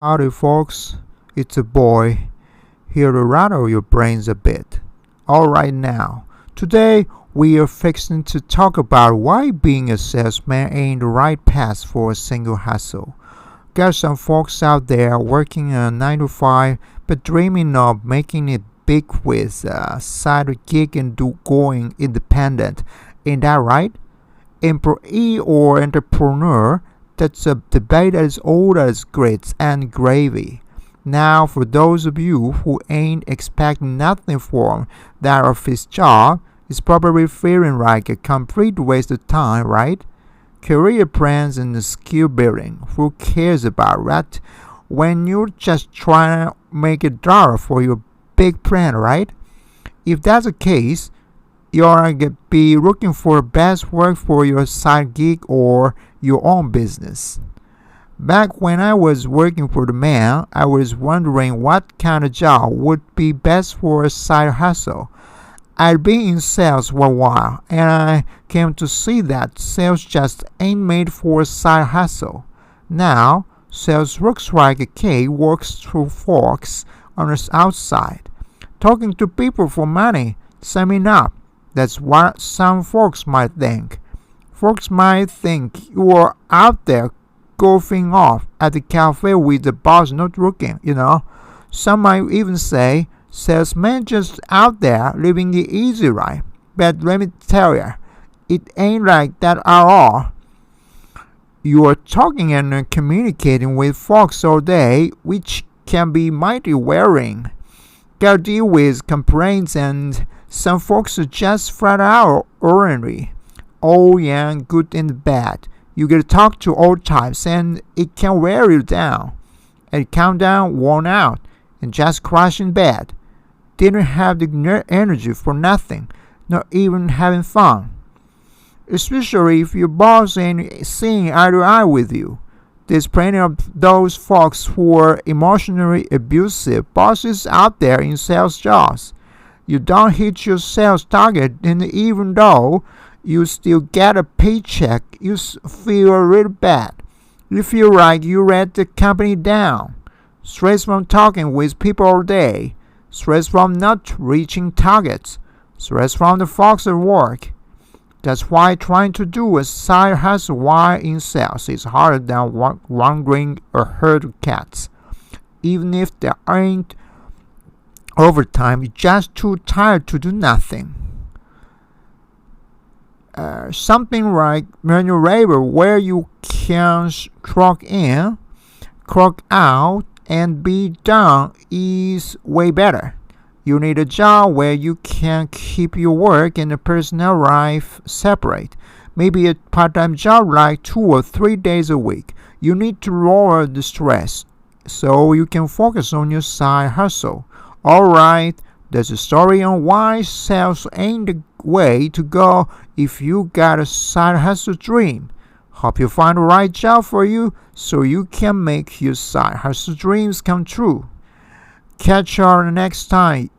Howdy, folks. It's a boy here to rattle your brains a bit. Alright, now, today we are fixing to talk about why being a salesman ain't the right path for a single hustle. Got some folks out there working a 9 to 5 but dreaming of making it big with a side gig and going independent. Ain't that right? Employee or entrepreneur? That's a debate as old as grits and gravy. Now, for those of you who ain't expecting nothing from that office job, it's probably feeling like a complete waste of time, right? Career plans and skill building, who cares about that when you're just trying to make a dollar for your big plan, right? If that's the case, you're gonna be looking for best work for your side gig or your own business. Back when I was working for the man, I was wondering what kind of job would be best for a side hustle. I'd been in sales for a while, and I came to see that sales just ain't made for a side hustle. Now, sales looks like a kid works through folks on the outside, talking to people for money, summing up. That's what some folks might think. Folks might think you're out there goofing off at the cafe with the boss not looking. Some might even say, salesman just out there living the easy life. But let me tell you, it ain't like that at all. You are talking and communicating with folks all day, which can be mighty wearing. Gotta deal with complaints, and some folks are just flat out ornery. Old and good and bad. You gotta talk to all types, and it can wear you down. And come down worn out and just crash in bed. Didn't have the energy for nothing, not even having fun. Especially if your boss ain't seeing eye to eye with you. There's plenty of those folks who are emotionally abusive bosses out there in sales jobs. You don't hit your sales target, and even though you still get a paycheck, you feel really bad. You feel like you let the company down. Stress from talking with people all day. Stress from not reaching targets. Stress from the folks at work. That's why trying to do a side hustle while in sales is harder than wandering a herd of cats. Even if there ain't overtime, you're just too tired to do nothing. Something like manual labor where you can clock in, clock out, and be done is way better. You need a job where you can keep your work and the personal life separate. Maybe a part-time job like 2 or 3 days a week. You need to lower the stress so you can focus on your side hustle. Alright, there's a story on why sales ain't the way to go if you got a side hustle dream. Hope you find the right job for you so you can make your side hustle dreams come true. Catch you next time.